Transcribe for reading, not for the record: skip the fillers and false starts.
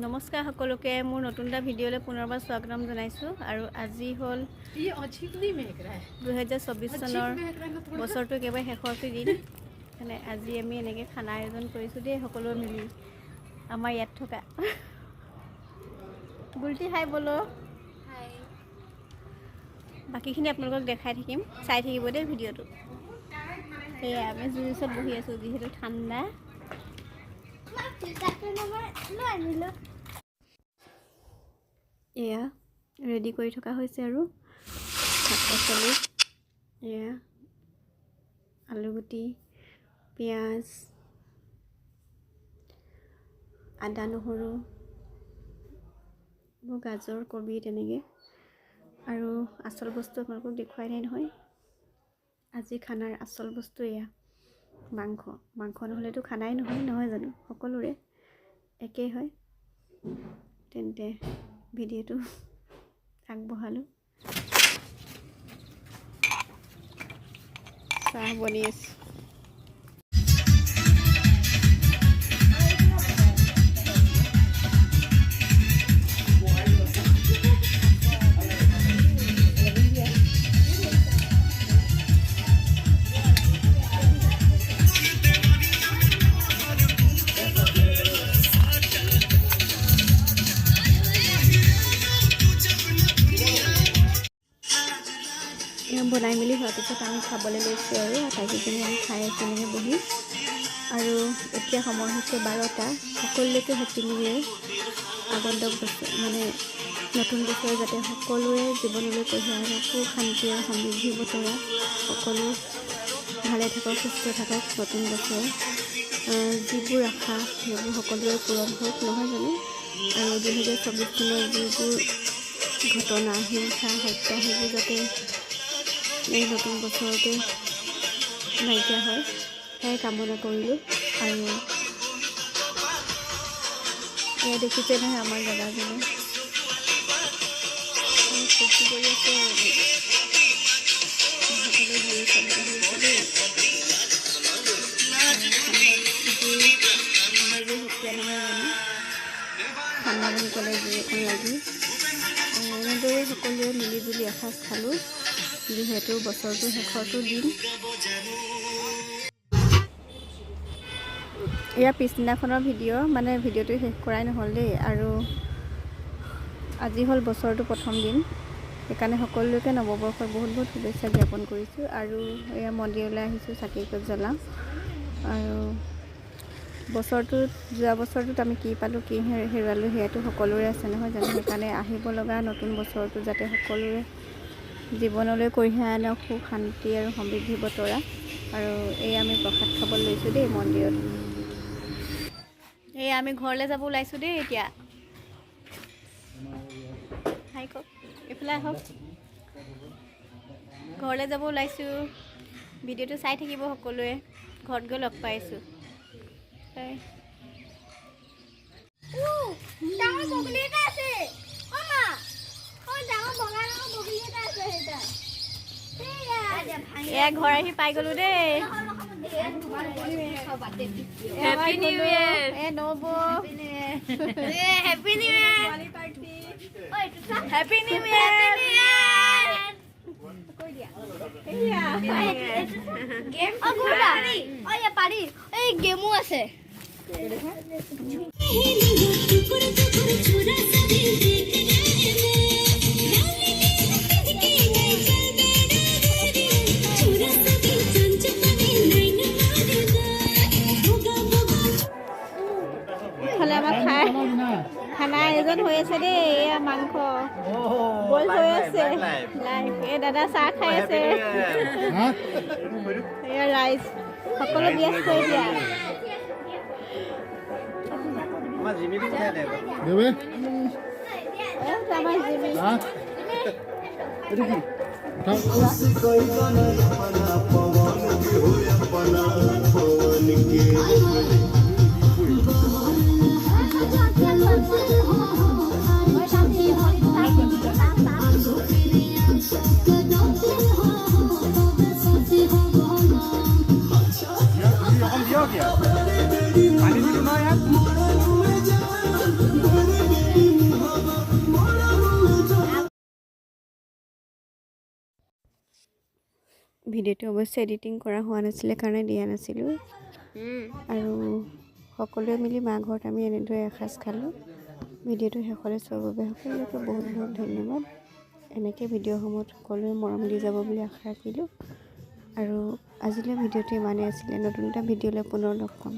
নমস্কাৰ সকলোকে মোৰ নতুন এটা ভিডিঅ'লৈ পুনৰবাৰ স্বাগতম জনাইছোঁ আৰু আজি হ'ল 2024 চনৰ বছৰটো একেবাৰে শেষৰটো দিন মানে আজি আমি এনেকৈ খানা আয়োজন কৰিছোঁ দেই সকলোৱে মিলি আমাৰ ইয়াত থকা গুলটি হাই বলো হাই বাকীখিনি আপোনালোকক দেখাই থাকিম চাই থাকিব দেই ভিডিঅ'টো সেয়া আমি জুইৰ ওচৰত বহি আছোঁ যিহেতু ঠাণ্ডা এয়া ৰেডি কৰি থকা হৈছে আৰু শাক পাচলি এয়া আলুগুটি পিঁয়াজ আদা নহৰু গাজৰ কবি তেনেকৈ আৰু আচল বস্তু আপোনালোকক দেখুৱাই নাই নহয় আজি খানাৰ আচল বস্তু এয়া মাংস নহ'লেতো খানাই নহয় জানো সকলোৰে একেই হয় তেন্তে ভিডিঅ'টো আগবঢ়ালোঁ চাহ বনি আছোঁ বনাই মেলি হোৱাৰ পিছত আমি খাবলৈ লৈছোঁ আৰু আটাইকেইজনী আমি খাই আছোঁ এনেকৈ বহি আৰু এতিয়া সময় হৈছে 12টা সকলোলৈকে হেপী নিউ ইয়েৰ আগন্তুক বছৰ মানে নতুন বছৰ যাতে সকলোৰে জীৱনলৈ কঢ়িয়াই আনক সুখ শান্তি আৰু সমৃদ্ধি বতৰা সকলো ভালে থাকক সুস্থ থাকক নতুন বছৰ যিবোৰ আশা সেইবোৰ সকলোৰে পূৰণ হওক নহয় জানো আৰু 2024 চনৰ যিবোৰ ঘটনা হিংসা হত্যা সেইবোৰ যাতে এই নতুন বছৰতে নাইকিয়া হয় সেয়াই কামনা কৰিলোঁ আৰু এয়া দেখিছে নহয় আমাৰ দাদাজনে ফূৰ্তি কৰি আছে ঠাণ্ডা বুলি ক'লে জুই এখন লাগি এনেদৰে সকলোৱে মিলিজুলি এসাঁজ খালোঁ যিহেতু বছৰটো শেষৰটো দিন এয়া পিছদিনাখনৰ ভিডিঅ' মানে ভিডিঅ'টো শেষ কৰাই নহ'ল দেই আৰু আজি হ'ল বছৰটো প্ৰথম দিন সেইকাৰণে সকলোকে নৱবৰ্ষৰ বহুত শুভেচ্ছা জ্ঞাপন কৰিছোঁ আৰু এয়া মন্দিৰলৈ আহিছোঁ চাকি জ্বলাওঁ আৰু যোৱা বছৰটোত আমি কি পালোঁ কি হেৰুৱালোঁ সেয়াটো সকলোৰে আছে নহয় জানো সেইকাৰণে আহিব লগা নতুন বছৰটো যাতে সকলোৰে জীৱনলৈ কঢ়িয়াই আনক সুখ শান্তি আৰু সমৃদ্ধি বতৰা আৰু এই আমি প্ৰসাদ খাবলৈ লৈছোঁ দেই মন্দিৰত এই আমি ঘৰলৈ যাব ওলাইছোঁ দেই এতিয়া হাই কওক এইফালে আহক ঘৰলৈ যাব ওলাইছোঁ ভিডিঅ'টো চাই থাকিব সকলোৱে ঘৰত গৈ লগ পাইছোঁ এয়া ঘৰ আহি পাই গ'লো দেই হেপী নিউ ইয়েৰ নব happy new year happy new year গেমো আছে খানা আয়োজন হৈ আছে দেই এয়া মাংস বইল হৈ আছে লাইভ এই দাদা চাহ খাই আছে এয়া ৰাইচ সকলো ব্যস্ত এতিয়া আমাৰ Jimmy Paling di rumah ya. ভিডিঅ'টো অৱশ্যে এডিটিং কৰা হোৱা নাছিলে কাৰণে দিয়া নাছিলোঁ। আৰু সকলোৱে মিলি মা ঘৰত আমি এনেদৰে এসাঁজ খালোঁ। ভিডিঅ'টো শেষলৈ চোৱাৰ বাবে সকলোকে বহুত বহুত ধন্যবাদ। এনেকৈ ভিডিঅ'সমূহত সকলোৱে মৰম দি যাব বুলি আশা ৰাখিলোঁ। আৰু আজিলৈ ভিডিঅ'টো ইমানেই আছিলে। নতুন এটা ভিডিঅ'লৈ পুনৰ লগ পাম।